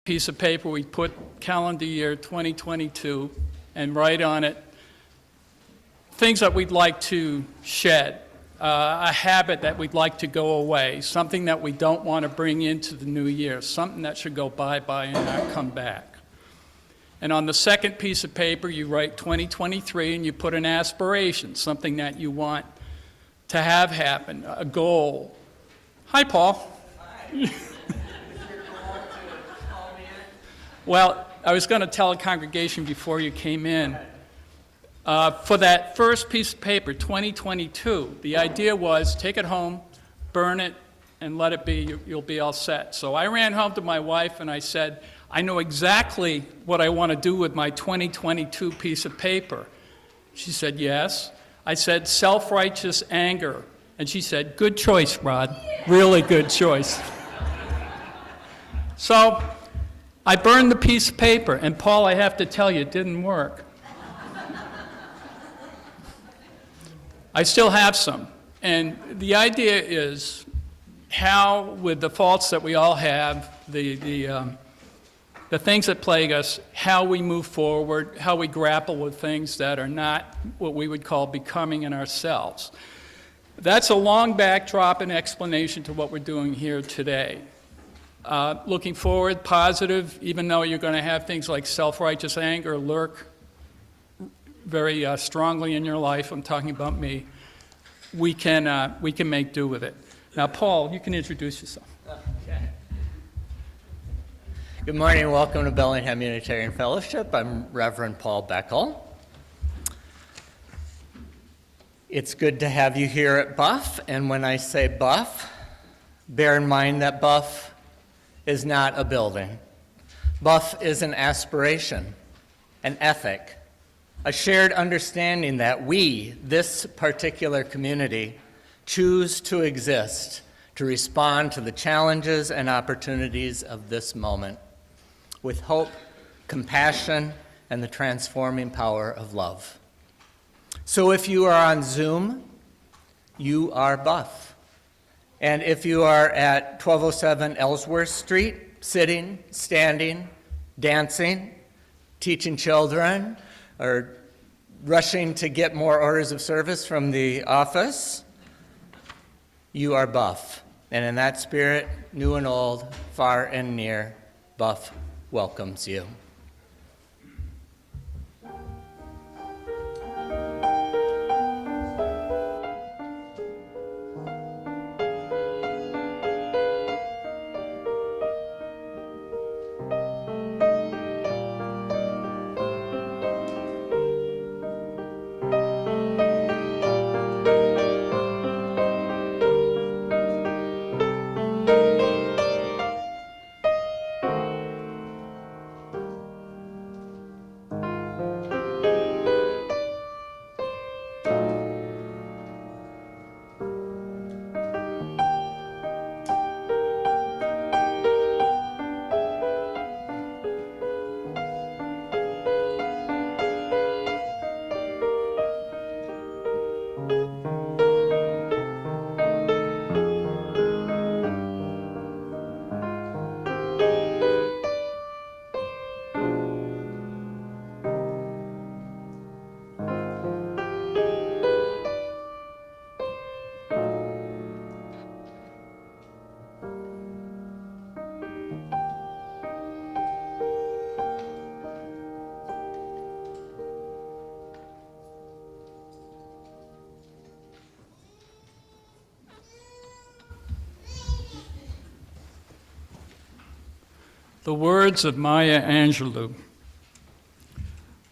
piece of paper, we put calendar year 2022 and write on it things that we'd like to shed, a habit that we'd like to go away, something that we don't want to bring into the new year, something that should go bye-bye and not come back. And on the second piece of paper, you write 2023 and you put an aspiration, something that you want to have happen, a goal. Hi, Paul. Hi. Well, I was going to tell a congregation before you came in. For that first piece of paper, 2022, the idea was take it home, burn it, and let it be. You'll be all set. So I ran home to my wife and I said, I know exactly what I want to do with my 2022 piece of paper. She said, yes. I said, self-righteous anger. And she said, good choice, Rod. Really good choice. So I burned the piece of paper, and Paul, I have to tell you, it didn't work. I still have some. And the idea is how, with the faults that we all have, the things that plague us, how we move forward, how we grapple with things that are not what we would call becoming in ourselves. That's a long backdrop and explanation to what we're doing here today. Looking forward, positive, even though you're going to have things like self-righteous anger lurk very strongly in your life. I'm talking about me. We can make do with it. Now, Paul, you can introduce yourself. Okay. Good morning. Welcome to Bellingham Unitarian Fellowship. I'm Reverend Paul Beckel. It's good to have you here at Buff. And when I say Buff, bear in mind that Buff is not a building. Buff is an aspiration, an ethic, a shared understanding that we, this particular community, choose to exist to respond to the challenges and opportunities of this moment with hope, compassion, and the transforming power of love. So if you are on Zoom, you are Buff. And if you are at 1207 Ellsworth Street, sitting, standing, dancing, teaching children, or rushing to get more orders of service from the office, you are Buff. And in that spirit, new and old, far and near, Buff welcomes you. The words of Maya Angelou.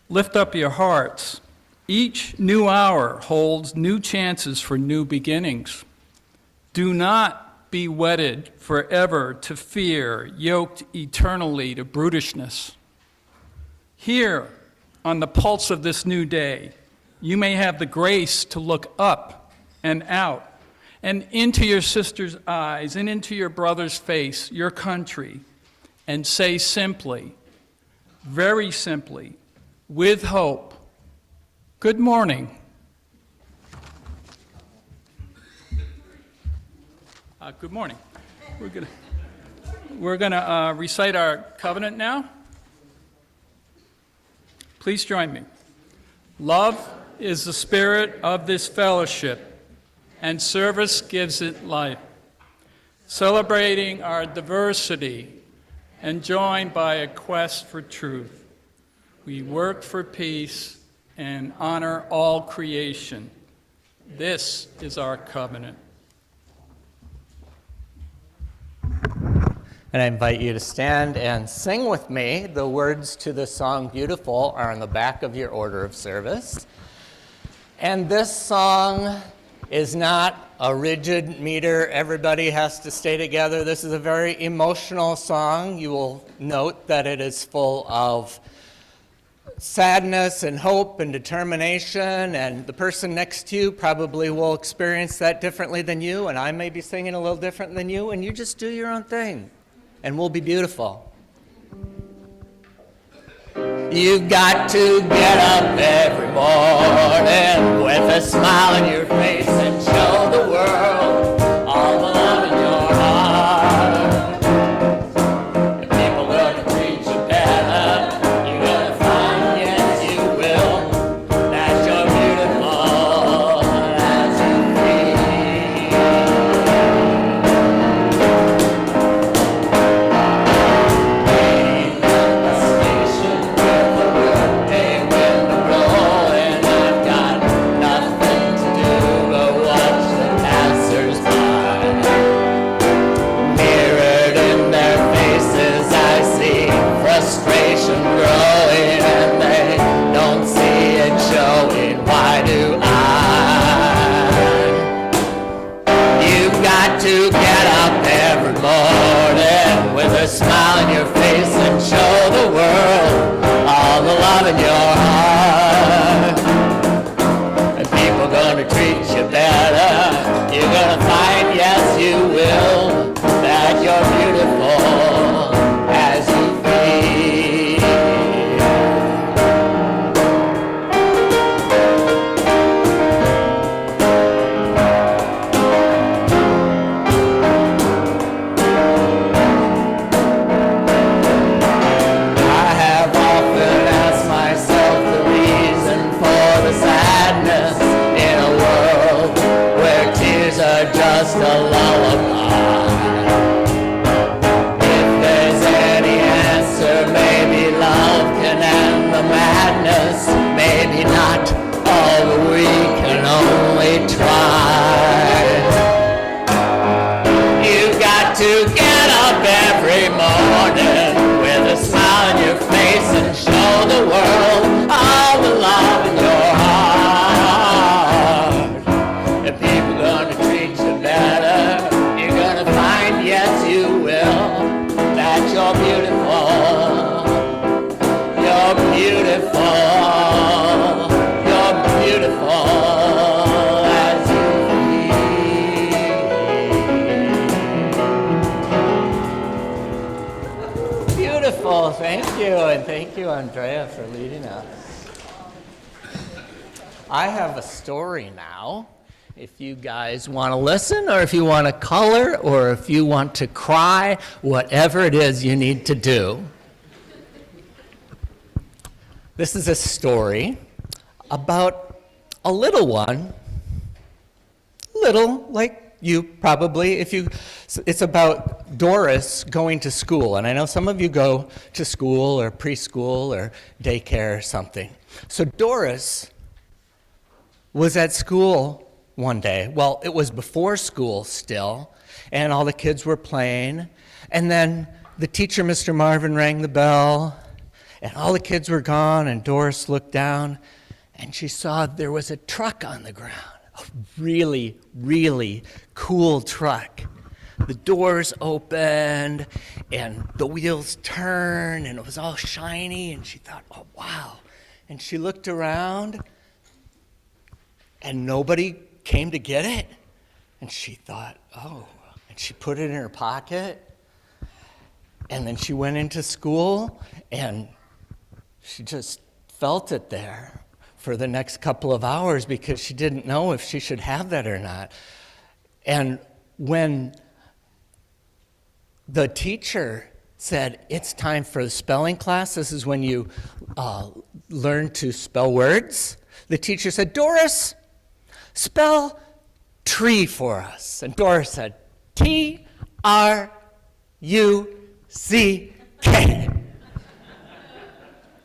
Lift up your hearts. Each new hour holds new chances for new beginnings. Do not be wedded forever to fear, yoked eternally to brutishness. Here, on the pulse of this new day, you may have the grace to look up and out and into your sister's eyes and into your brother's face, your country, and say simply, very simply, with hope, good morning. Good morning. We're going to we're going to recite our covenant now. Please join me. Love is the spirit of this fellowship, and service gives it life. Celebrating our diversity and joined by a quest for truth, we work for peace and honor all creation. This is our covenant. And I invite you to stand and sing with me. The words to the song Beautiful are on the back of your order of service. And this song is not a rigid meter, everybody has to stay together. This is a very emotional song. You will note that it is full of sadness and hope and determination, and the person next to you probably will experience that differently than you, and I may be singing a little different than you, and you just do your own thing, and we'll be beautiful. You've got to get up every morning with a smile on your face and show the world all the love in your heart. If people gonna treat you better, you're gonna find, yes you will, that you're beautiful as you growing and they don't see it showing. Why do I? You've got to get up every morning with a smile on your face and show the world all the love in your heart. And people gonna treat you better. You're gonna find, yes you will, that you're beautiful as you just a lullaby. If there's any answer, maybe love can end the madness. Maybe not, although we can only try. You've got to get up every morning with a smile on your face and show the world all the love in your heart. If people gonna treat you better, you're gonna find, yes you will, that you're beautiful. You're beautiful. You're beautiful as you be. Beautiful, thank you, and thank you, Andrea, for leading us. I have a story now. If you guys want to listen, or if you want to color, or if you want to cry, whatever it is you need to do. This is a story about a little one, little like you probably, it's about Doris going to school. And I know some of you go to school or preschool or daycare or something. So Doris was at school one day. Well, it was before school still, and all the kids were playing. And then the teacher, Mr. Marvin, rang the bell, and all the kids were gone, and Doris looked down, and she saw there was a truck on the ground, a really, really cool truck. The doors opened, and the wheels turned, and it was all shiny, and she thought, oh, wow. And she looked around, and nobody came to get it. And she thought, oh, and she put it in her pocket. And then she went into school, and she just felt it there for the next couple of hours because she didn't know if she should have that or not. And when the teacher said, it's time for the spelling class. This is when you learn to spell words. The teacher said, Doris, spell tree for us. And Doris said, Truck.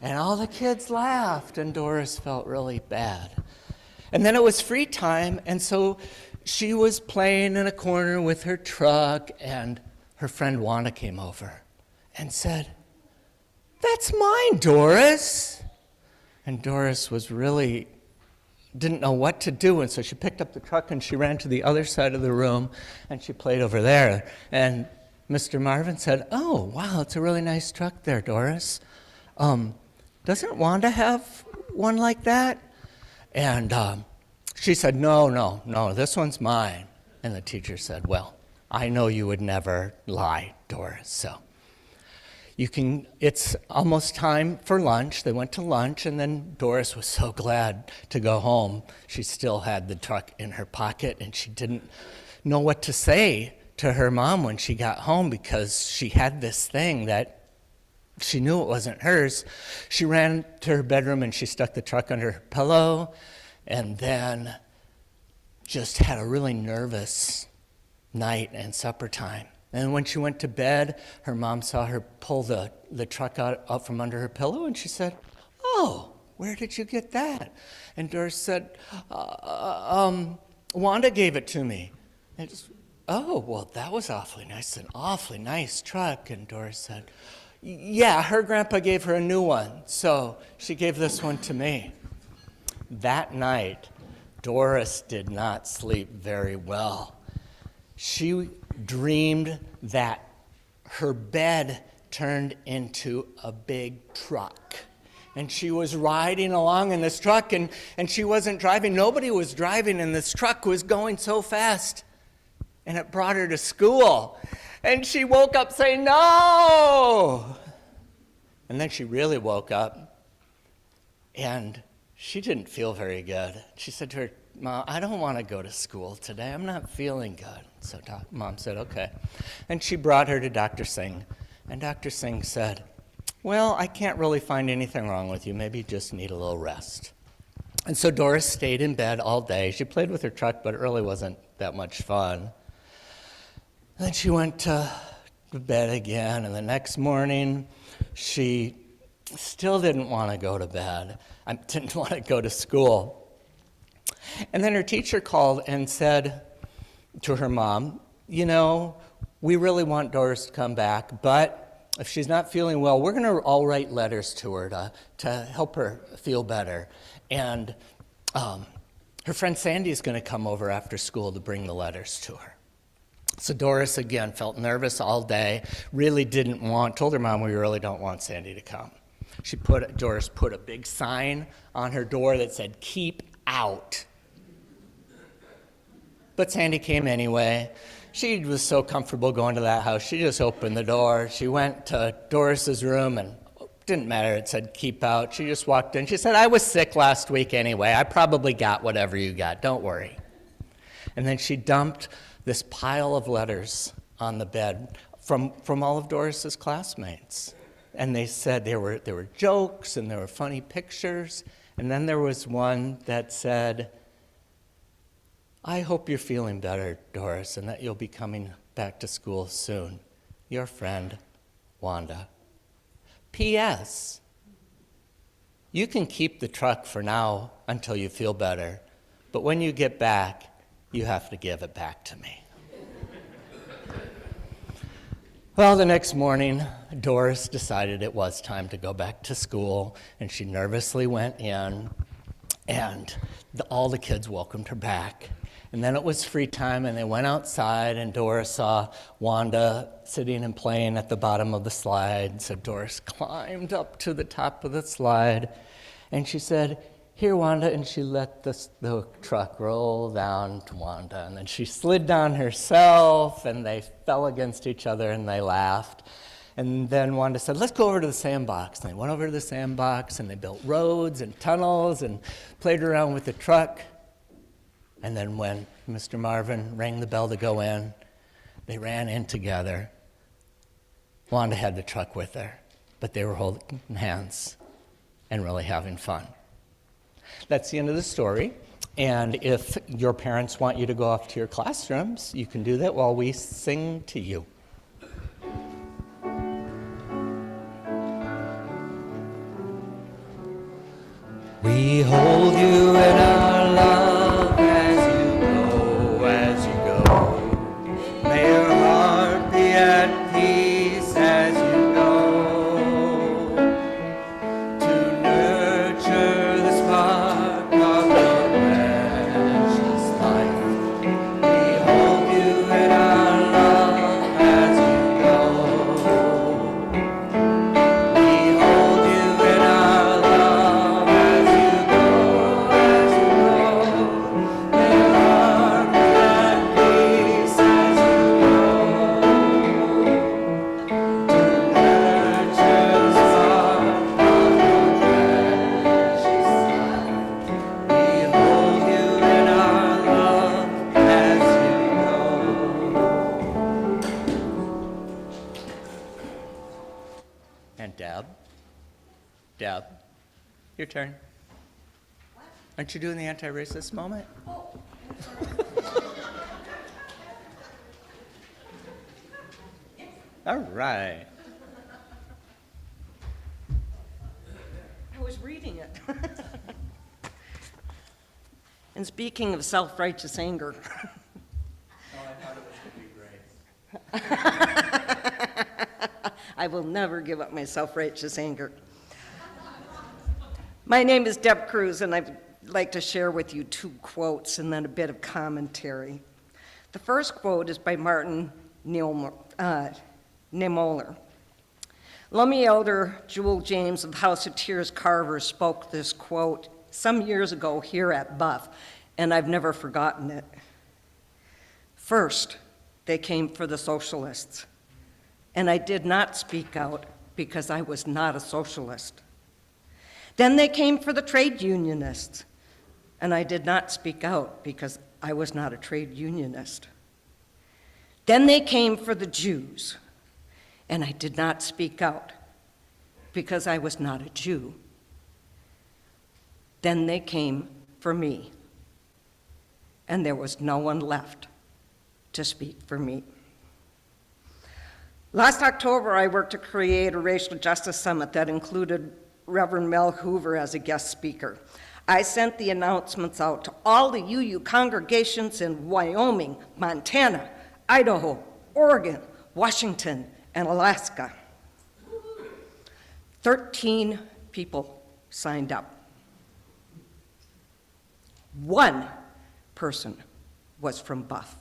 And all the kids laughed, and Doris felt really bad. And then it was free time, and so she was playing in a corner with her truck, and her friend Wanda came over and said, that's mine, Doris. And Doris didn't know what to do, and so she picked up the truck and she ran to the other side of the room, and she played over there. And Mr. Marvin said, oh, wow, it's a really nice truck there, Doris. Doesn't Wanda have one like that? And she said, no, this one's mine. And the teacher said, well, I know you would never lie, Doris, so it's almost time for lunch. They went to lunch, and then Doris was so glad to go home. She still had the truck in her pocket, and she didn't know what to say to her mom when she got home because she had this thing that she knew it wasn't hers. She ran to her bedroom and she stuck the truck under her pillow and then just had a really nervous night and supper time. And when she went to bed, her mom saw her pull the truck out from under her pillow, and she said, oh, where did you get that? And Doris said, Wanda gave it to me. And oh, well, that was awfully nice, an awfully nice truck. And Doris said, yeah, her grandpa gave her a new one, so she gave this one to me. That night, Doris did not sleep very well. She dreamed that her bed turned into a big truck. And she was riding along in this truck, and she wasn't driving. Nobody was driving, and this truck was going so fast. And it brought her to school. And she woke up saying, no! And then she really woke up, and she didn't feel very good. She said to her, Mom, I don't want to go to school today. I'm not feeling good. So Mom said, okay. And she brought her to Dr. Singh. And Dr. Singh said, well, I can't really find anything wrong with you. Maybe you just need a little rest. And so Doris stayed in bed all day. She played with her truck, but it really wasn't that much fun. And then she went to bed again, and the next morning, she still didn't want to go to bed. I didn't want to go to school. And then her teacher called and said to her mom, you know, we really want Doris to come back, but if she's not feeling well, we're going to all write letters to her to help her feel better. And her friend Sandy is going to come over after school to bring the letters to her. So Doris, again, felt nervous all day, really told her mom, we really don't want Sandy to come. Doris put a big sign on her door that said, keep out. But Sandy came anyway. She was so comfortable going to that house, she just opened the door. She went to Doris's room, and it didn't matter, it said keep out. She just walked in. She said, I was sick last week anyway. I probably got whatever you got, don't worry. And then she dumped this pile of letters on the bed from all of Doris's classmates. And they said there were jokes and there were funny pictures. And then there was one that said, I hope you're feeling better, Doris, and that you'll be coming back to school soon. Your friend, Wanda. P.S. You can keep the truck for now until you feel better, but when you get back, you have to give it back to me. Well, the next morning, Doris decided it was time to go back to school, and she nervously went in, and all the kids welcomed her back. And then it was free time, and they went outside, and Doris saw Wanda sitting and playing at the bottom of the slide. So Doris climbed up to the top of the slide, and she said, here, Wanda, and she let the truck roll down to Wanda. And then she slid down herself, and they fell against each other, and they laughed. And then Wanda said, let's go over to the sandbox. And they went over to the sandbox, and they built roads and tunnels and played around with the truck. And then when Mr. Marvin rang the bell to go in, they ran in together. Wanda had the truck with her, but they were holding hands and really having fun. That's the end of the story. And if your parents want you to go off to your classrooms, you can do that while we sing to you. We hold you in our love as you go, as you go. May your heart be at peace as you go. To nurture the spark of your precious life. We hold you in our love as you go. We hold you in our love as you go, as you go. May your heart be at peace as you go. To nurture the spark of your precious life. We hold you in our love as you go. And Deb, your turn. Aren't you doing the anti-racist moment? All right. I was reading it. And speaking of self-righteous anger, I thought it was going to be great. I will never give up my self-righteous anger. My name is Deb Cruz, and I'd like to share with you 2 quotes and then a bit of commentary. The first quote is by Martin Niemöller. Lummi Elder Jewel James of the House of Tears Carver spoke this quote some years ago here at Buff, and I've never forgotten it. First, they came for the socialists, and I did not speak out because I was not a socialist. Then they came for the trade unionists, and I did not speak out because I was not a trade unionist. Then they came for the Jews, and I did not speak out because I was not a Jew. Then they came for me, and there was no one left to speak for me. Last October, I worked to create a racial justice summit that included Reverend Mel Hoover as a guest speaker. I sent the announcements out to all the UU congregations in Wyoming, Montana, Idaho, Oregon, Washington, and Alaska. 13 people signed up. 1 person was from Buff.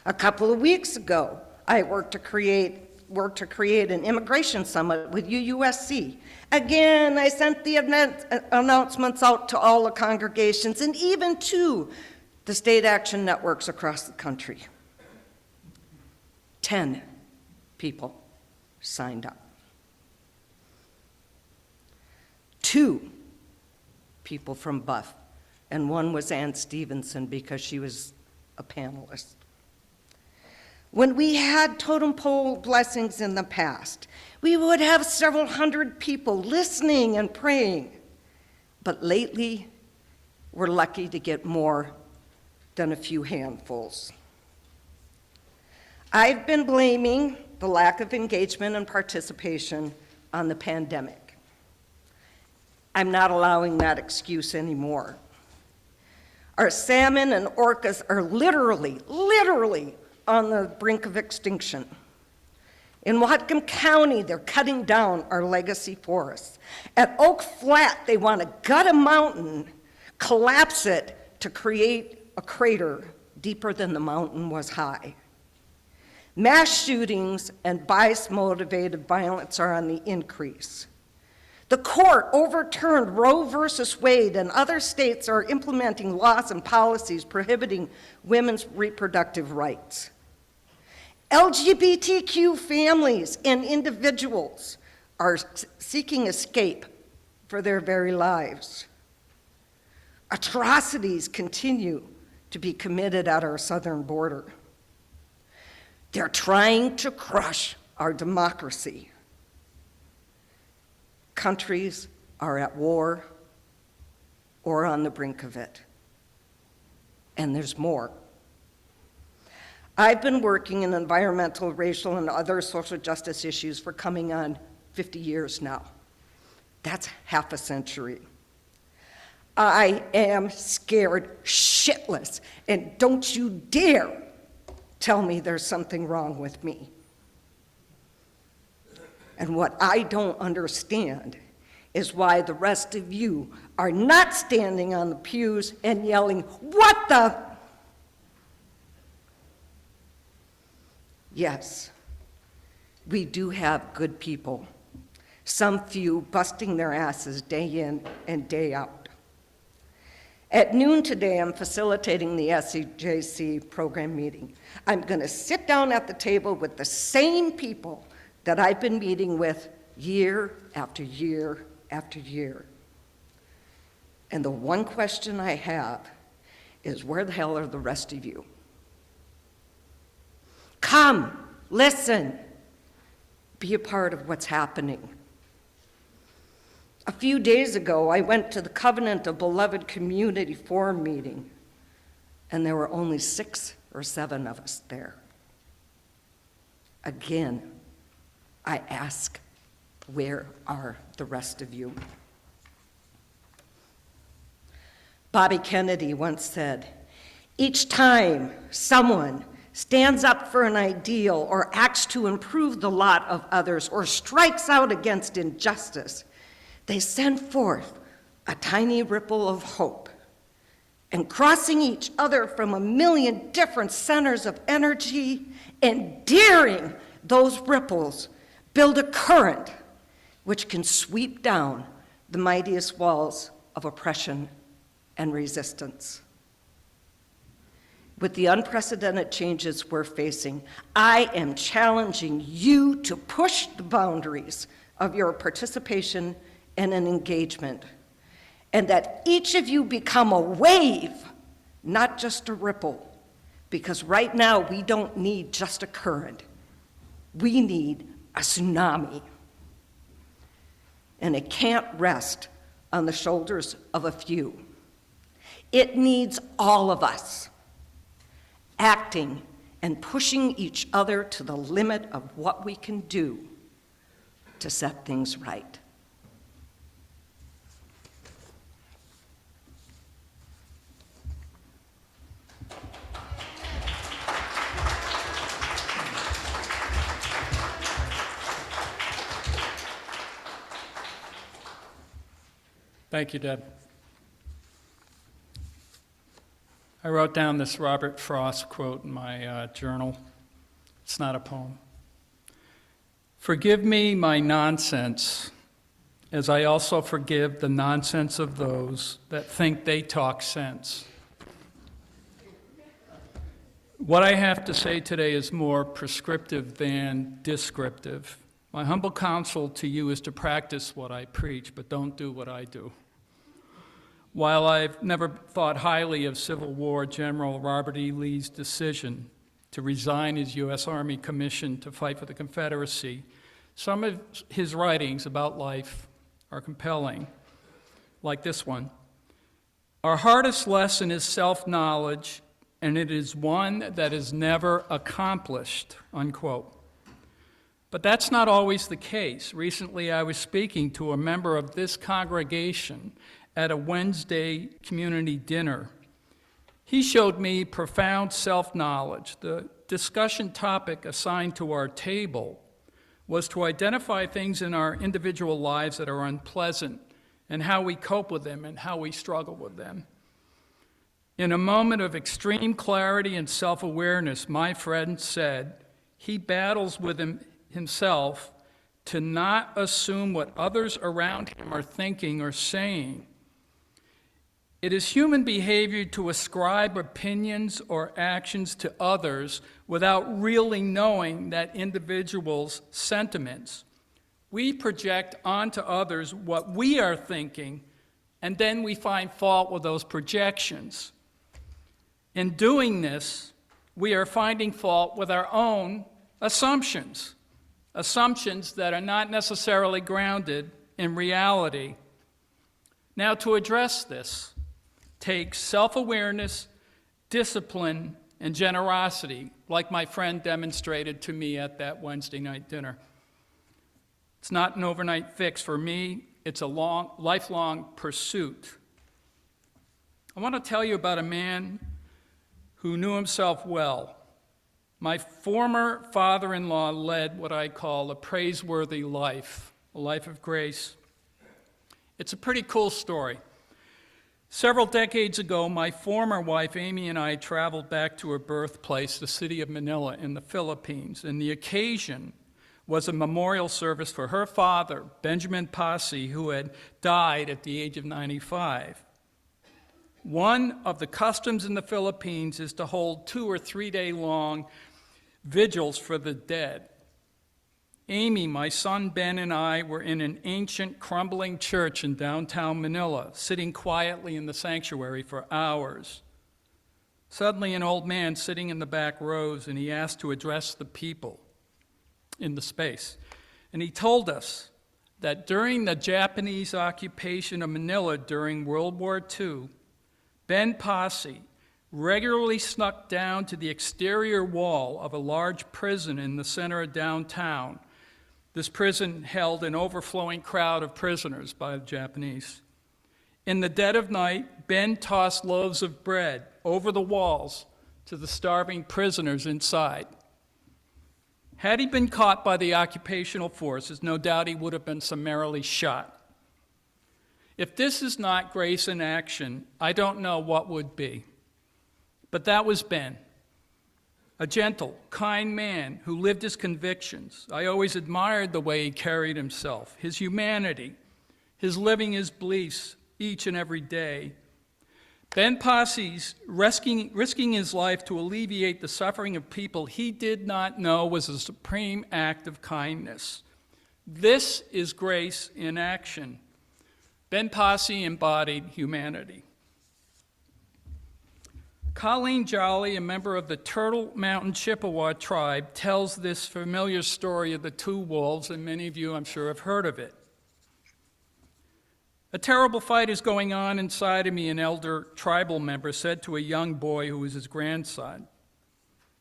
A couple of weeks ago, I worked to create an immigration summit with UUSC. Again, I sent the announcements out to all the congregations and even to the state action networks across the country. 10 people signed up. 2 people from Buff, and one was Ann Stevenson because she was a panelist. When we had totem pole blessings in the past, we would have several hundred people listening and praying. But lately, we're lucky to get more than a few handfuls. I've been blaming the lack of engagement and participation on the pandemic. I'm not allowing that excuse anymore. Our salmon and orcas are literally on the brink of extinction. In Whatcom County, they're cutting down our legacy forests. At Oak Flat, they want to gut a mountain, collapse it to create a crater deeper than the mountain was high. Mass shootings and bias-motivated violence are on the increase. The court overturned Roe versus Wade, and other states are implementing laws and policies prohibiting women's reproductive rights. LGBTQ families and individuals are seeking escape for their very lives. Atrocities continue to be committed at our southern border. They're trying to crush our democracy. Countries are at war or on the brink of it. And there's more. I've been working in environmental, racial, and other social justice issues for coming on 50 years now. That's half a century. I am scared shitless, and don't you dare tell me there's something wrong with me. And what I don't understand is why the rest of you are not standing on the pews and yelling, "What the?" Yes, we do have good people, some few busting their asses day in and day out. At noon today, I'm facilitating the SEJC program meeting. I'm going to sit down at the table with the same people that I've been meeting with year after year after year. And the one question I have is, where the hell are the rest of you? Come, listen, be a part of what's happening. A few days ago, I went to the Covenant of Beloved Community Forum meeting, and there were only 6 or 7 of us there. Again, I ask, where are the rest of you? Bobby Kennedy once said, "Each time someone stands up for an ideal or acts to improve the lot of others or strikes out against injustice, they send forth a tiny ripple of hope. And crossing each other from a million different centers of energy and daring those ripples build a current which can sweep down the mightiest walls of oppression and resistance." With the unprecedented changes we're facing, I am challenging you to push the boundaries of your participation and an engagement, and that each of you become a wave, not just a ripple, because right now we don't need just a current. We need a tsunami. And it can't rest on the shoulders of a few. It needs all of us acting and pushing each other to the limit of what we can do to set things right. Thank you, Deb. I wrote down this Robert Frost quote in my journal. It's not a poem. "Forgive me my nonsense, as I also forgive the nonsense of those that think they talk sense." What I have to say today is more prescriptive than descriptive. My humble counsel to you is to practice what I preach, but don't do what I do. While I've never thought highly of Civil War General Robert E. Lee's decision to resign his U.S. Army commission to fight for the Confederacy, some of his writings about life are compelling, like this one. "Our hardest lesson is self-knowledge, and it is one that is never accomplished," unquote. But that's not always the case. Recently, I was speaking to a member of this congregation at a Wednesday community dinner. He showed me profound self-knowledge. The discussion topic assigned to our table was to identify things in our individual lives that are unpleasant and how we cope with them and how we struggle with them. In a moment of extreme clarity and self-awareness, my friend said he battles with himself to not assume what others around him are thinking or saying. It is human behavior to ascribe opinions or actions to others without really knowing that individual's sentiments. We project onto others what we are thinking, and then we find fault with those projections. In doing this, we are finding fault with our own assumptions, assumptions that are not necessarily grounded in reality. Now, to address this takes self-awareness, discipline, and generosity, like my friend demonstrated to me at that Wednesday night dinner. It's not an overnight fix for me. It's a lifelong pursuit. I want to tell you about a man who knew himself well. My former father-in-law led what I call a praiseworthy life, a life of grace. It's a pretty cool story. Several decades ago, my former wife, Amy, and I traveled back to her birthplace, the city of Manila in the Philippines, and the occasion was a memorial service for her father, Benjamin Posse, who had died at the age of 95. One of the customs in the Philippines is to hold 2 or 3 day long vigils for the dead. Amy, my son Ben, and I were in an ancient, crumbling church in downtown Manila, sitting quietly in the sanctuary for hours. Suddenly, an old man sitting in the back rose, and he asked to address the people in the space. And he told us that during the Japanese occupation of Manila during World War II, Ben Posse regularly snuck down to the exterior wall of a large prison in the center of downtown. This prison held an overflowing crowd of prisoners by the Japanese. In the dead of night, Ben tossed loaves of bread over the walls to the starving prisoners inside. Had he been caught by the occupational forces, no doubt he would have been summarily shot. If this is not grace in action, I don't know what would be. But that was Ben, a gentle, kind man who lived his convictions. I always admired the way he carried himself, his humanity, his living his beliefs each and every day. Ben Posse's risking his life to alleviate the suffering of people he did not know was a supreme act of kindness. This is grace in action. Ben Posse embodied humanity. Colleen Jolly, a member of the Turtle Mountain Chippewa tribe, tells this familiar story of the 2 wolves, and many of you, I'm sure, have heard of it. A terrible fight is going on inside of me, an elder tribal member said to a young boy who was his grandson.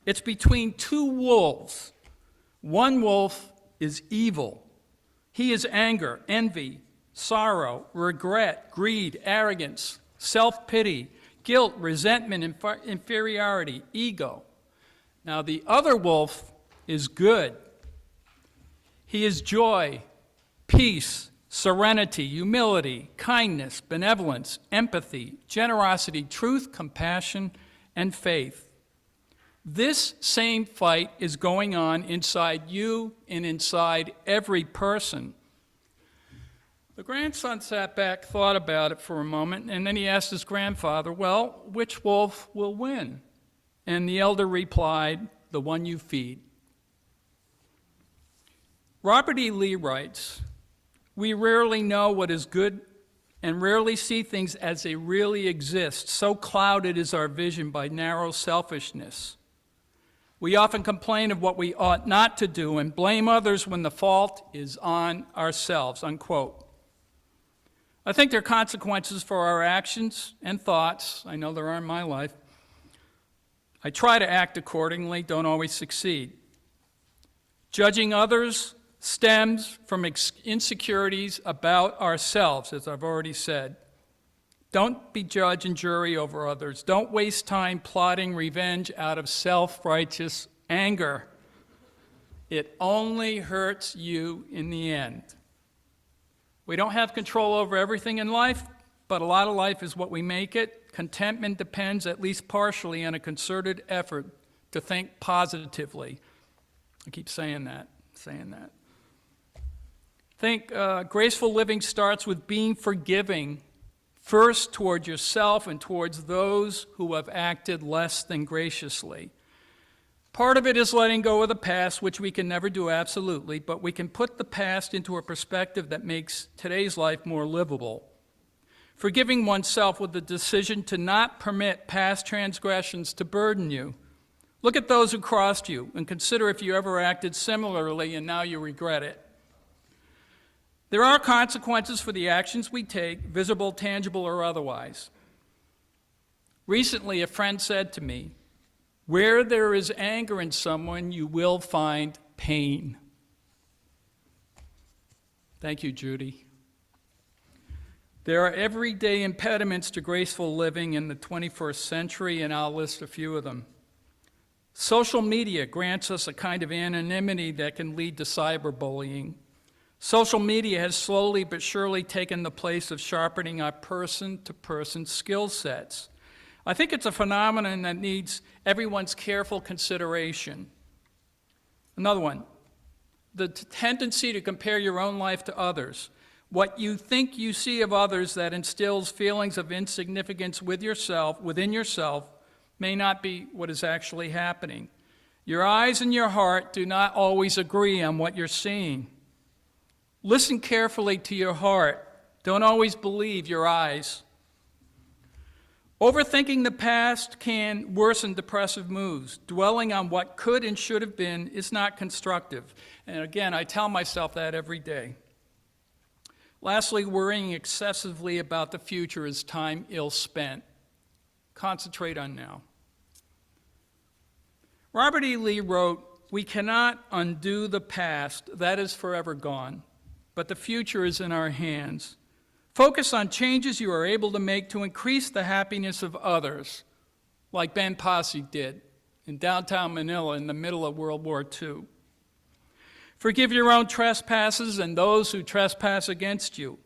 It's between 2 wolves. One wolf is evil. He is anger, envy, sorrow, regret, greed, arrogance, self-pity, guilt, resentment, inferiority, ego. Now the other wolf is good. He is joy, peace, serenity, humility, kindness, benevolence, empathy, generosity, truth, compassion, and faith. This same fight is going on inside you and inside every person. The grandson sat back, thought about it for a moment, and then he asked his grandfather, well, which wolf will win? And the elder replied, the one you feed. Robert E. Lee writes, we rarely know what is good and rarely see things as they really exist. So clouded is our vision by narrow selfishness. We often complain of what we ought not to do and blame others when the fault is on ourselves, unquote. I think there are consequences for our actions and thoughts. I know there are in my life. I try to act accordingly, don't always succeed. Judging others stems from insecurities about ourselves, as I've already said. Don't be judge and jury over others. Don't waste time plotting revenge out of self-righteous anger. It only hurts you in the end. We don't have control over everything in life, but a lot of life is what we make it. Contentment depends, at least partially, on a concerted effort to think positively. I keep saying that. Think graceful living starts with being forgiving, first toward yourself and towards those who have acted less than graciously. Part of it is letting go of the past, which we can never do absolutely, but we can put the past into a perspective that makes today's life more livable. Forgiving oneself with the decision to not permit past transgressions to burden you. Look at those who crossed you and consider if you ever acted similarly and now you regret it. There are consequences for the actions we take, visible, tangible, or otherwise. Recently, a friend said to me, "Where there is anger in someone, you will find pain." Thank you, Judy. There are everyday impediments to graceful living in the 21st century, and I'll list a few of them. Social media grants us a kind of anonymity that can lead to cyberbullying. Social media has slowly but surely taken the place of sharpening our person-to-person skill sets. I think it's a phenomenon that needs everyone's careful consideration. Another one, the tendency to compare your own life to others. What you think you see of others that instills feelings of insignificance within yourself, may not be what is actually happening. Your eyes and your heart do not always agree on what you're seeing. Listen carefully to your heart. Don't always believe your eyes. Overthinking the past can worsen depressive moods. Dwelling on what could and should have been is not constructive. And again, I tell myself that every day. Lastly, worrying excessively about the future is time ill spent. Concentrate on now. Robert E. Lee wrote, "We cannot undo the past, that is forever gone, but the future is in our hands. Focus on changes you are able to make to increase the happiness of others, like Ben Posse did in downtown Manila in the middle of World War II. Forgive your own trespasses and those who trespass against you.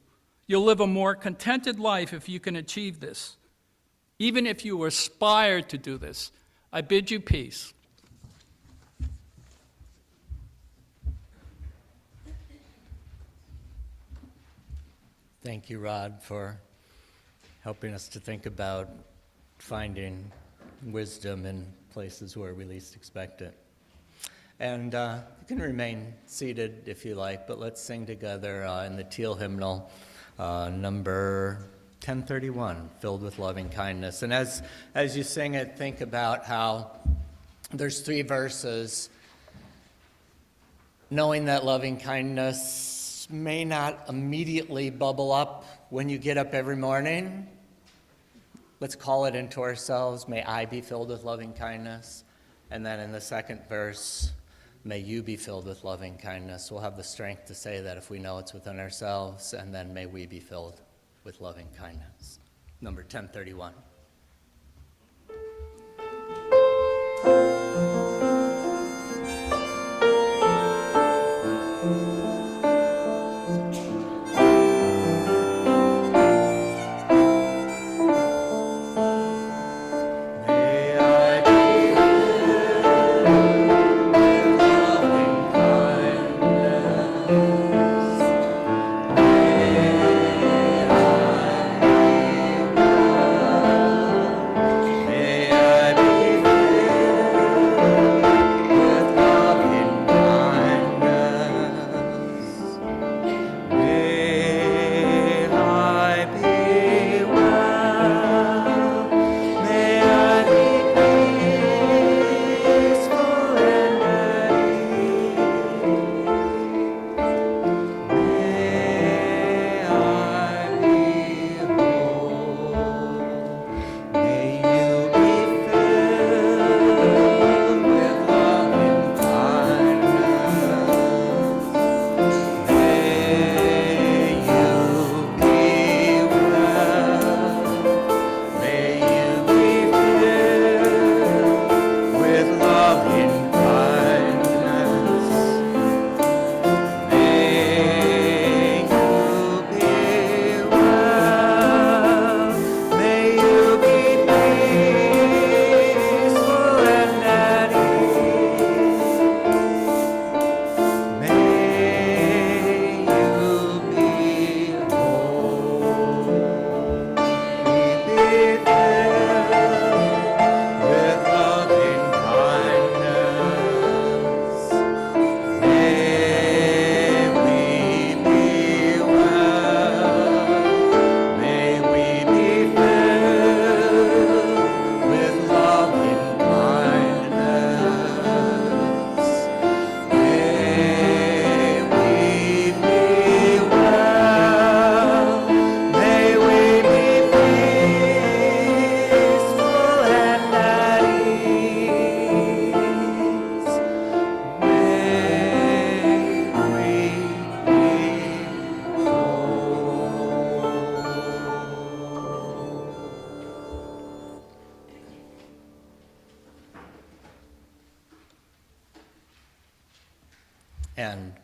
You'll live a more contented life if you can achieve this. Even if you aspire to do this, I bid you peace." Thank you, Rod, for helping us to think about finding wisdom in places where we least expect it. And you can remain seated if you like, but let's sing together in the Teal hymnal, number 1031, Filled with Loving Kindness. And as you sing it, think about how there's 3 verses, knowing that loving kindness may not immediately bubble up when you get up every morning. Let's call it into ourselves, may I be filled with loving kindness. And then in the second verse, may you be filled with loving kindness. We'll have the strength to say that if we know it's within ourselves, and then may we be filled with loving kindness. Number 1031.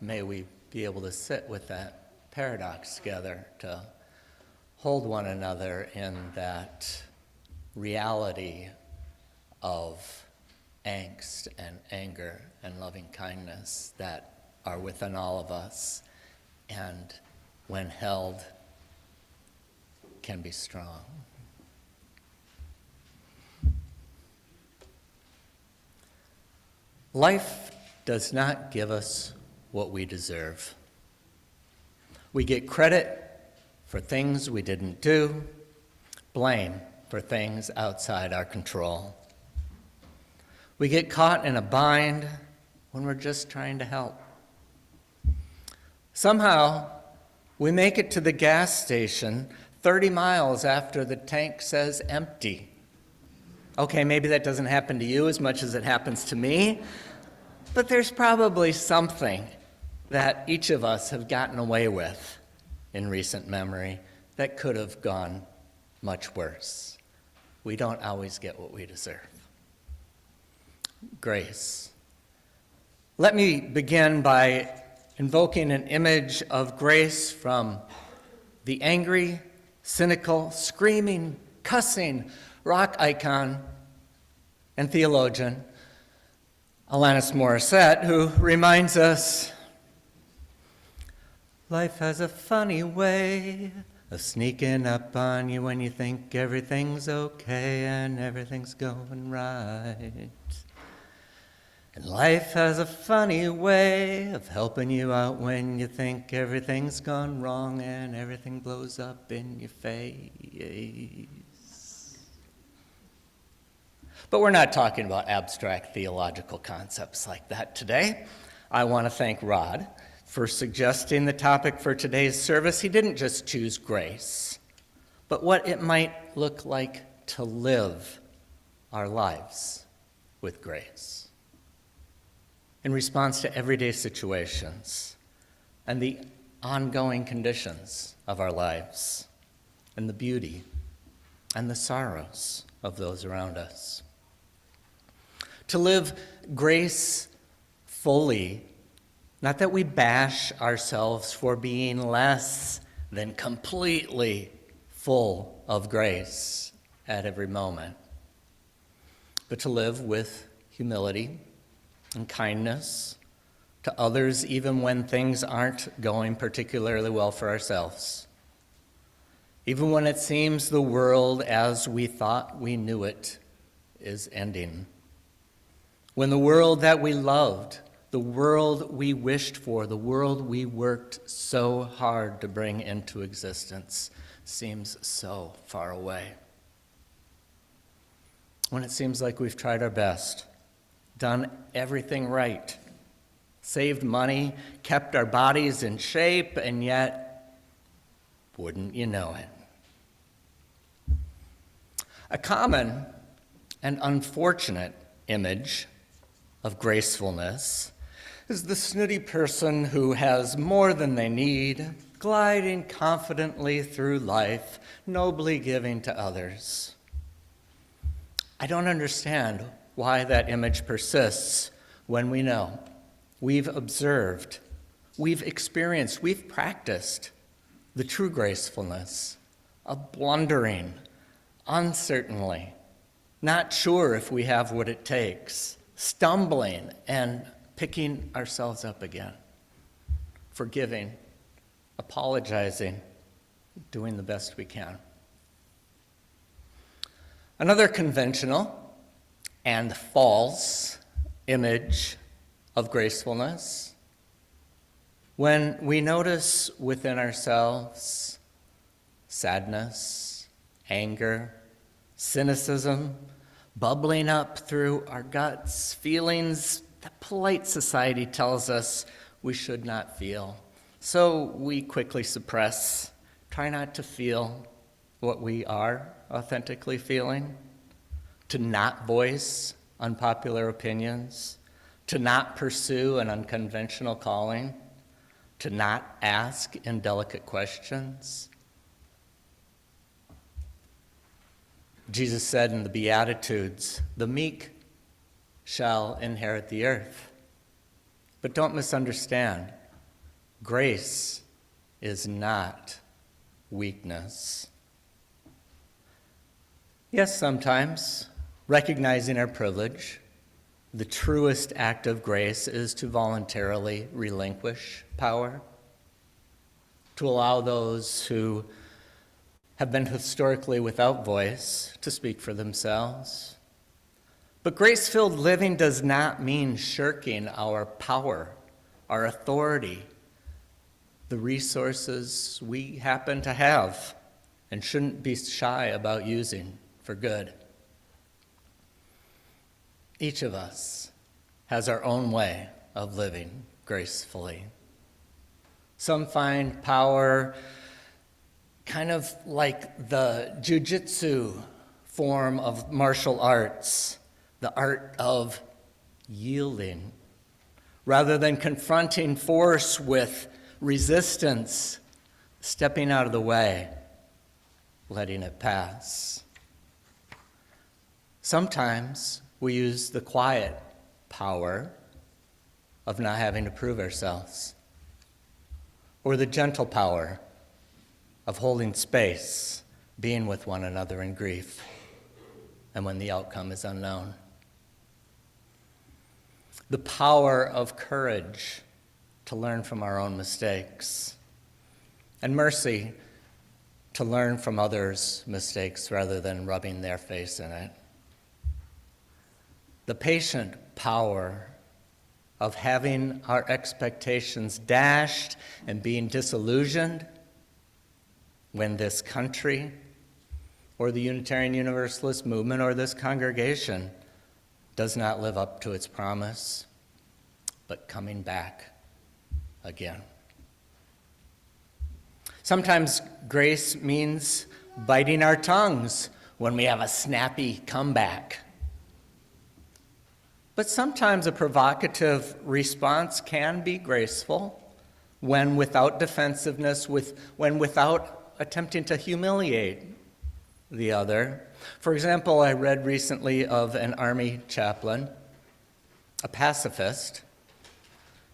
may we be able to sit with that paradox together, to hold one another in that reality of angst and anger and loving kindness that are within all of us, and when held, can be strong. Life does not give us what we deserve. We get credit for things we didn't do, blame for things outside our control. We get caught in a bind when we're just trying to help. Somehow, we make it to the gas station 30 miles after the tank says empty. Okay, maybe that doesn't happen to you as much as it happens to me, but there's probably something that each of us have gotten away with in recent memory that could have gone much worse. We don't always get what we deserve. Grace. Let me begin by invoking an image of grace from the angry, cynical, screaming, cussing rock icon and theologian Alanis Morissette, who reminds us, life has a funny way of sneaking up on you when you think everything's okay and everything's going right. And life has a funny way of helping you out when you think everything's gone wrong and everything blows up in your face. But we're not talking about abstract theological concepts like that today. I want to thank Rod for suggesting the topic for today's service. He didn't just choose grace, but what it might look like to live our lives with grace in response to everyday situations and the ongoing conditions of our lives and the beauty and the sorrows of those around us. To live grace fully, not that we bash ourselves for being less than completely full of grace at every moment, but to live with humility and kindness to others, even when things aren't going particularly well for ourselves. Even when it seems the world as we thought we knew it is ending. When the world that we loved, the world we wished for, the world we worked so hard to bring into existence seems so far away. When it seems like we've tried our best, done everything right, saved money, kept our bodies in shape, and yet, wouldn't you know it? A common and unfortunate image of gracefulness is the snooty person who has more than they need, gliding confidently through life, nobly giving to others. I don't understand why that image persists when we know, we've observed, we've experienced, we've practiced the true gracefulness of blundering uncertainly, not sure if we have what it takes, stumbling and picking ourselves up again, forgiving, apologizing, doing the best we can. Another conventional and false image of gracefulness, when we notice within ourselves sadness, anger, cynicism, bubbling up through our guts, feelings that polite society tells us we should not feel. So we quickly suppress, try not to feel what we are authentically feeling, to not voice unpopular opinions, to not pursue an unconventional calling, to not ask indelicate questions. Jesus said in the Beatitudes, the meek shall inherit the earth. But don't misunderstand. Grace is not weakness. Yes, sometimes, recognizing our privilege, the truest act of grace is to voluntarily relinquish power, to allow those who have been historically without voice to speak for themselves. But grace-filled living does not mean shirking our power, our authority, the resources we happen to have and shouldn't be shy about using for good. Each of us has our own way of living gracefully. Some find power kind of like the jujitsu form of martial arts, the art of yielding. Rather than confronting force with resistance, stepping out of the way, letting it pass. Sometimes we use the quiet power of not having to prove ourselves, or the gentle power of holding space, being with one another in grief, and when the outcome is unknown. The power of courage to learn from our own mistakes, and mercy to learn from others' mistakes rather than rubbing their face in it. The patient power of having our expectations dashed and being disillusioned when this country or the Unitarian Universalist movement or this congregation does not live up to its promise, but coming back again. Sometimes grace means biting our tongues when we have a snappy comeback. But sometimes a provocative response can be graceful when without defensiveness, when without attempting to humiliate the other. For example, I read recently of an army chaplain, a pacifist,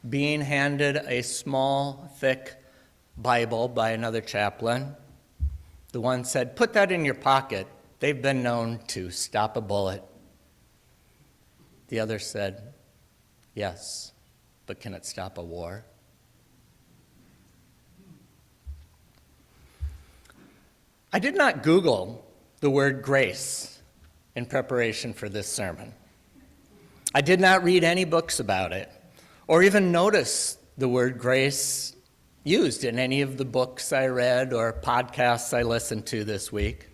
being handed a small, thick Bible by another chaplain. The one said, "Put that in your pocket. They've been known to stop a bullet." The other said, "Yes, but can it stop a war?" I did not Google the word grace in preparation for this sermon. I did not read any books about it, or even notice the word grace used in any of the books I read or podcasts I listened to this week.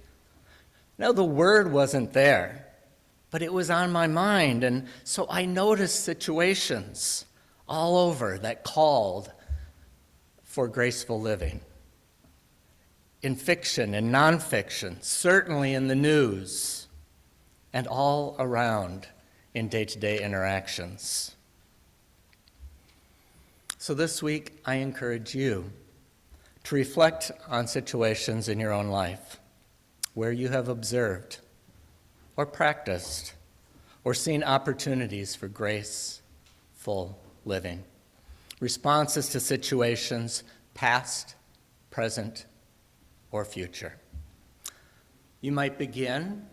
No, the word wasn't there. But it was on my mind, and so I noticed situations all over that called for graceful living. In fiction and nonfiction, certainly in the news, and all around in day-to-day interactions. So this week, I encourage you to reflect on situations in your own life where you have observed or practiced, or seen opportunities for graceful living. Responses to situations, past, present, or future. You might begin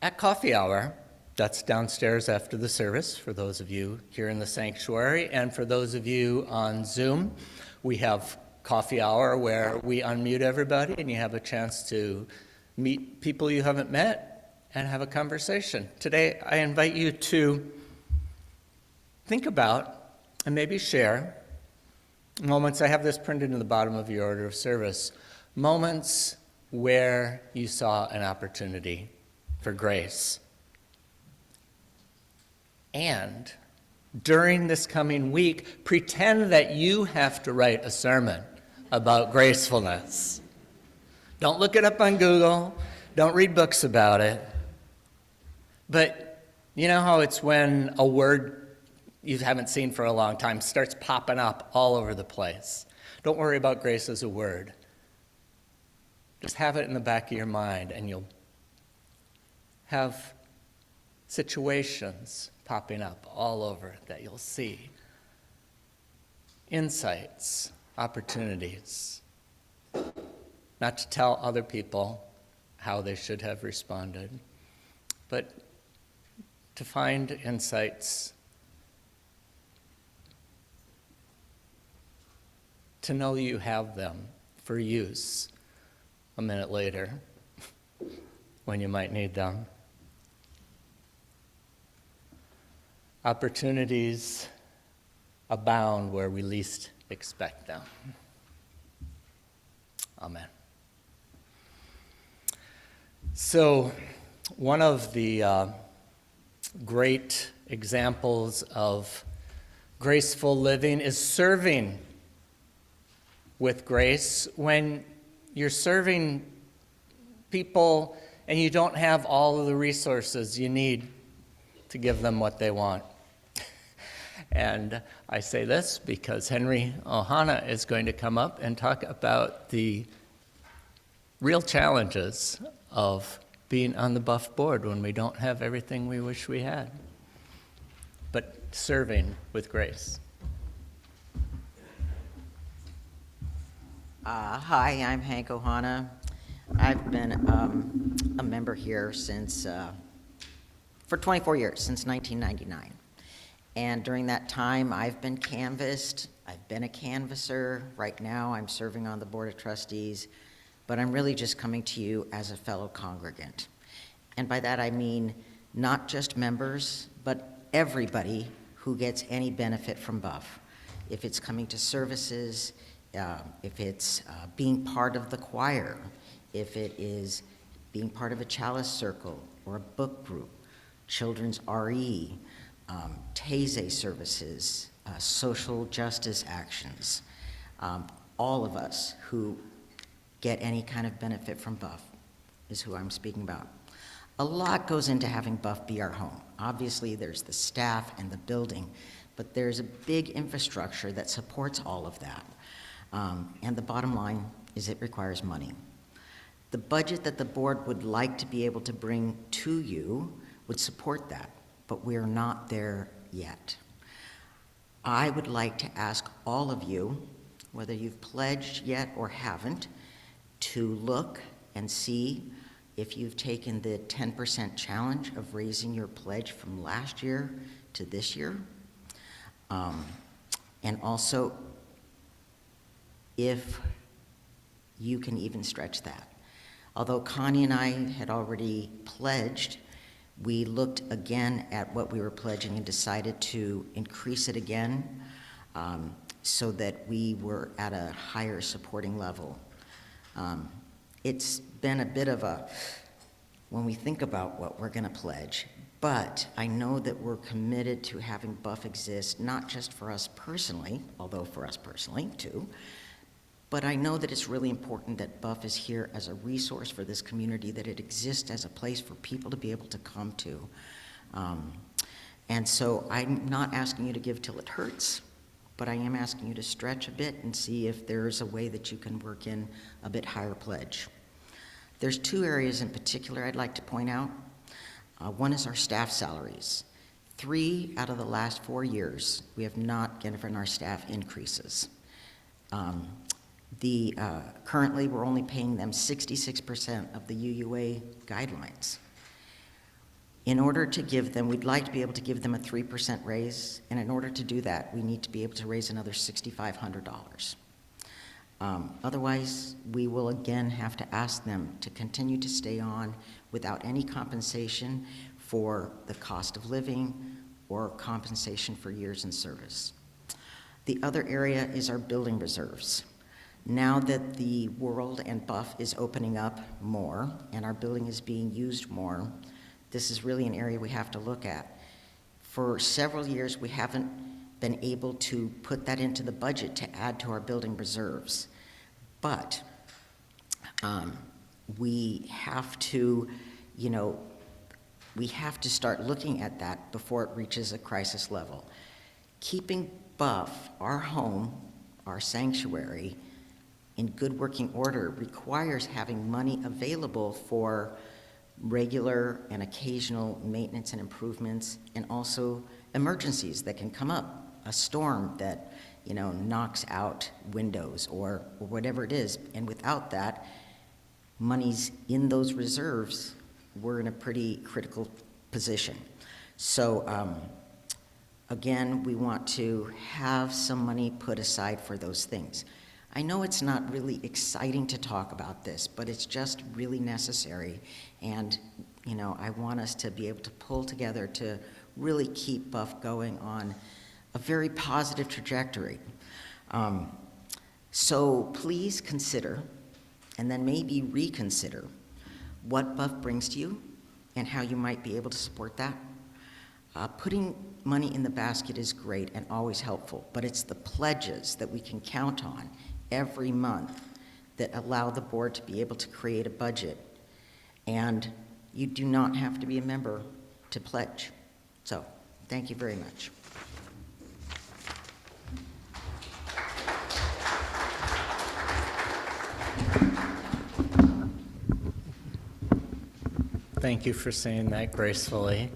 at coffee hour. That's downstairs after the service for those of you here in the sanctuary. And for those of you on Zoom, we have coffee hour where we unmute everybody and you have a chance to meet people you haven't met and have a conversation. Today, I invite you to think about and maybe share moments. I have this printed in the bottom of your order of service. Moments where you saw an opportunity for grace. And during this coming week, pretend that you have to write a sermon about gracefulness. Don't look it up on Google. Don't read books about it. But you know how it's when a word you haven't seen for a long time starts popping up all over the place? Don't worry about grace as a word. Just have it in the back of your mind, and you'll have situations popping up all over that you'll see. Insights, opportunities, not to tell other people how they should have responded, but to find insights, to know you have them for use a minute later when you might need them. Opportunities abound where we least expect them. Amen. So, one of the great examples of graceful living is serving with grace. When you're serving people and you don't have all of the resources you need to give them what they want. And I say this because Henry Ohana is going to come up and talk about the real challenges of being on the Buff board when we don't have everything we wish we had, but serving with grace. Hi, I'm Hank Ohana. I've been a member here for 24 years, since 1999. And during that time, I've been canvassed. I've been a canvasser. Right now, I'm serving on the Board of Trustees, but I'm really just coming to you as a fellow congregant. And by that, I mean not just members, but everybody who gets any benefit from Buff. If it's coming to services, if it's being part of the choir, if it is being part of a chalice circle or a book group, children's RE, TASE services, social justice actions, all of us who get any kind of benefit from Buff is who I'm speaking about. A lot goes into having Buff be our home. Obviously, there's the staff and the building, but there's a big infrastructure that supports all of that. And the bottom line is it requires money. The budget that the board would like to be able to bring to you would support that, but we're not there yet. I would like to ask all of you, whether you've pledged yet or haven't, to look and see if you've taken the 10% challenge of raising your pledge from last year to this year. And also, if you can even stretch that. Although Connie and I had already pledged, we looked again at what we were pledging and decided to increase it again so that we were at a higher supporting level. It's been a bit of a, when we think about what we're going to pledge, but I know that we're committed to having Buff exist, not just for us personally, although for us personally too, but I know that it's really important that Buff is here as a resource for this community, that it exists as a place for people to be able to come to. And so I'm not asking you to give till it hurts, but I am asking you to stretch a bit and see if there's a way that you can work in a bit higher pledge. There's two areas in particular I'd like to point out. One is our staff salaries. 3 out of the last 4 years, we have not given our staff increases. Currently, we're only paying them 66% of the UUA guidelines. In order to give them, we'd like to be able to give them a 3% raise, and in order to do that, we need to be able to raise another $6,500. Otherwise, we will again have to ask them to continue to stay on without any compensation for the cost of living or compensation for years in service. The other area is our building reserves. Now that the world and Buff is opening up more and our building is being used more, this is really an area we have to look at. For several years, we haven't been able to put that into the budget to add to our building reserves. But we have to, we have to start looking at that before it reaches a crisis level. Keeping Buff, our home, our sanctuary, in good working order requires having money available for regular and occasional maintenance and improvements, and also emergencies that can come up. A storm that knocks out windows or whatever it is. And without that, monies in those reserves, we're in a pretty critical position. So again, we want to have some money put aside for those things. I know it's not really exciting to talk about this, but it's just really necessary. And, I want us to be able to pull together to really keep Buff going on a very positive trajectory. So please consider, and then maybe reconsider, what Buff brings to you and how you might be able to support that. Putting money in the basket is great and always helpful, but it's the pledges that we can count on every month that allow the board to be able to create a budget. And you do not have to be a member to pledge. So, thank you very much. Thank you for saying that gracefully,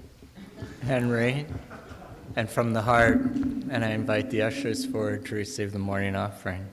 Henry, and from the heart. And I invite the ushers forward to receive the morning offering.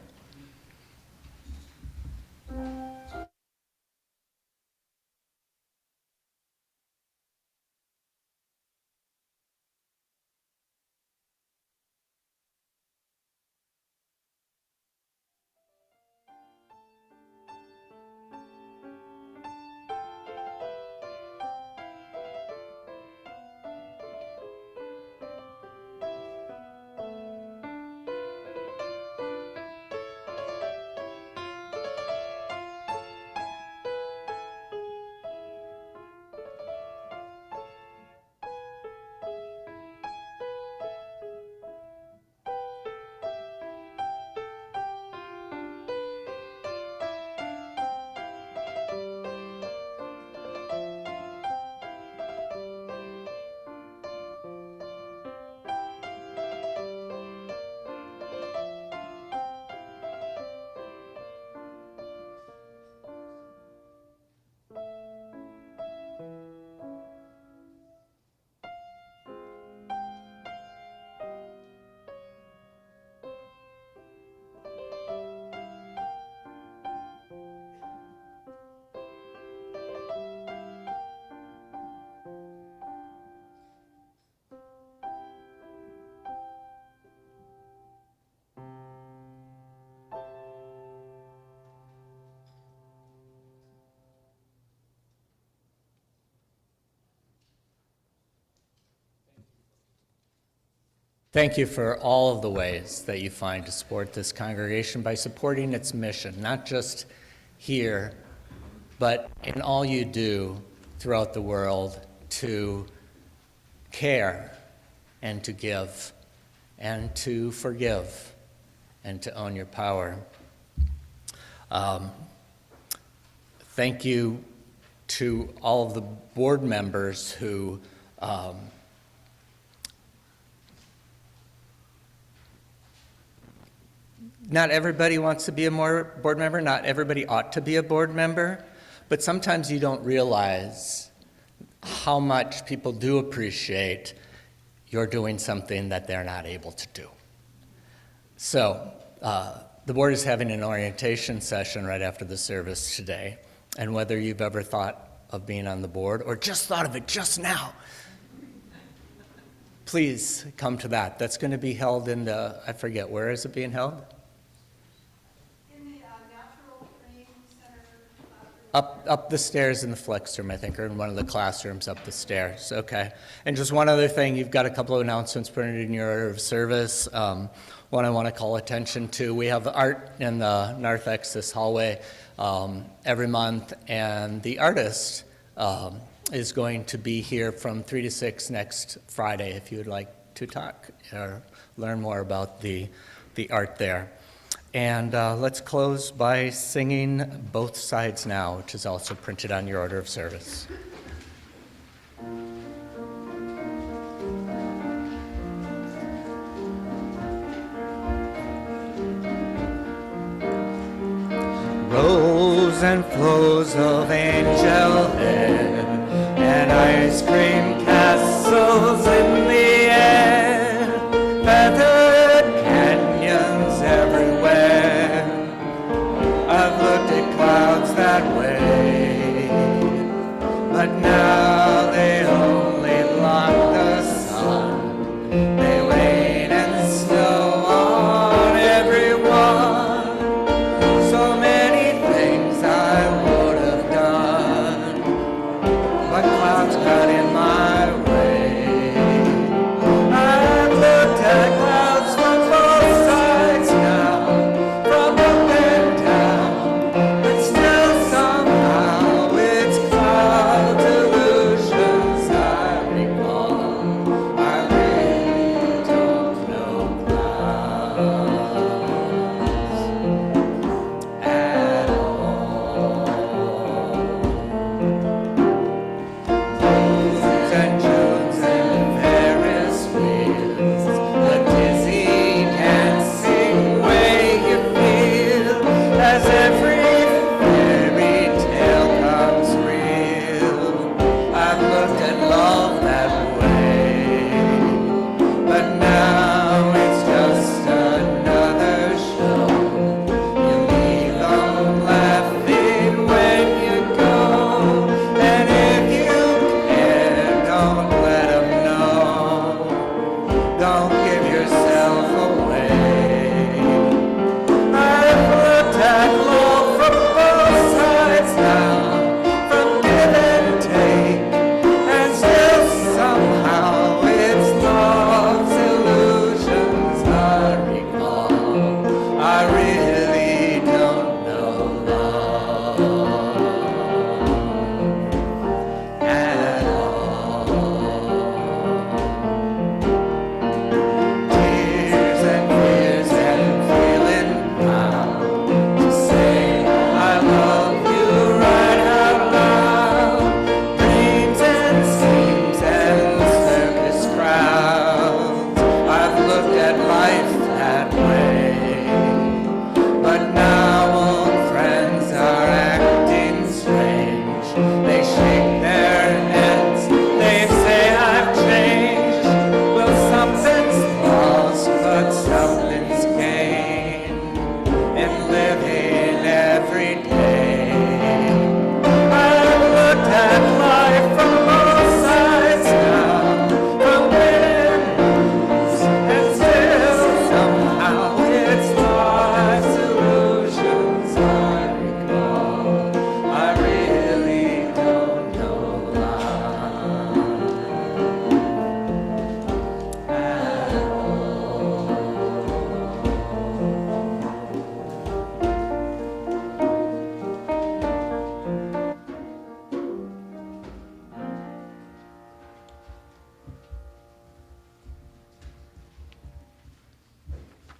Thank you for all of the ways that you find to support this congregation by supporting its mission, not just here, but in all you do throughout the world to care and to give and to forgive and to own your power. Thank you to all of the board members who not everybody wants to be a board member, not everybody ought to be a board member, but sometimes you don't realize how much people do appreciate you're doing something that they're not able to do. So the board is having an orientation session right after the service today, and whether you've ever thought of being on the board or just thought of it just now, please come to that. That's going to be held in the, I forget, where is it being held? Up the stairs in the flex room, I think, or in one of the classrooms up the stairs. Okay. And just one other thing, you've got a couple of announcements printed in your order of service. One I want to call attention to, we have art in the narthex this hallway every month, and the artist is going to be here from 3 to 6 next Friday if you would like to talk or learn more about the art there. And let's close by singing Both Sides Now, which is also printed on your order of service. Rows and flows of angel hair and ice cream castles in the air, feathered canyons that way. But now they only block the sun. They rain and snow on everyone. So many things I would have done, but clouds got in my way. I've looked at clouds from both sides now, from up and down, but still somehow it's cloud illusions I recall. I really don't know clouds at all. Moons and Junes and Ferris wheels, the dizzy dancing way you feel as every fairy tale comes real. I've looked at love that way, but now it's just another show. You leave them laughing when you go, and if you care, don't let them know. Don't give yourself away. I've looked at love from both sides now, from give and take, and still somehow it's love's illusions I recall. I really don't know love at all. Tears and fears and feeling proud to say I love you right out loud. Dreams and schemes and circus crowds. I've looked at life that way, but now old friends are acting strange. They shake their heads, they say I've changed. Well, something's lost, but something's gained in living every day. I've looked at life from both sides now, from win and lose, and still somehow it's life's illusions I recall. I really don't know love at all.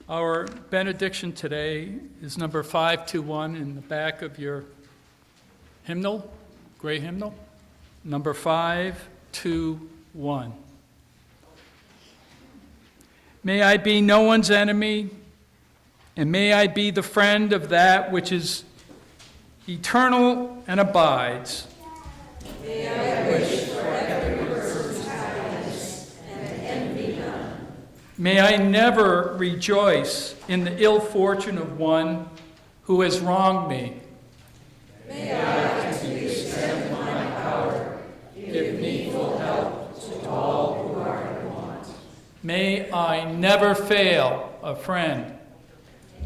Our benediction today is number 521 in the back of your hymnal, gray hymnal, number 521. May I be no one's enemy, and may I be the friend of that which is eternal and abides. May I never rejoice in the ill fortune of one who has wronged me. May I continue to extend my power, give needful help to all who are in want. May I never fail a friend.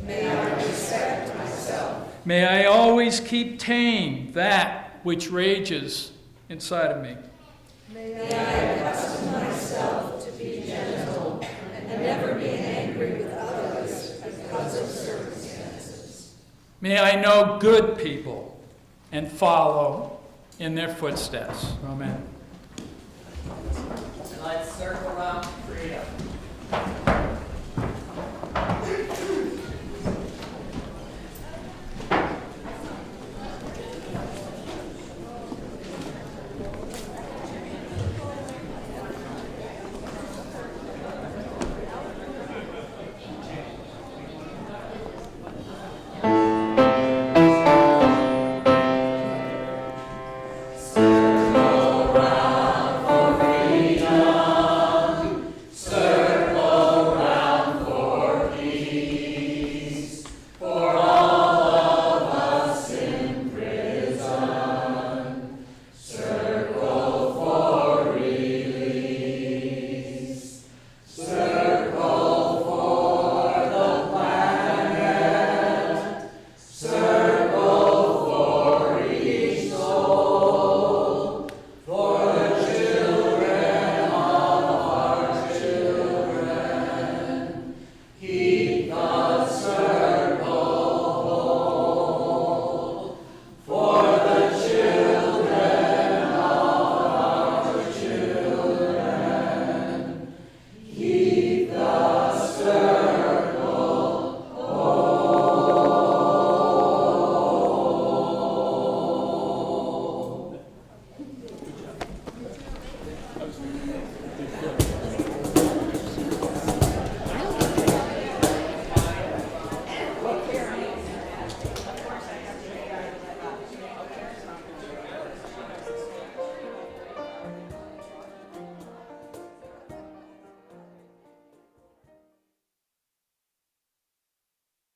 May I respect myself. May I always keep tame that which rages inside of me. May I accustom myself to be gentle and never be angry with others because of circumstances. May I know good people and follow in their footsteps. Amen. And let's circle around freedom. Circle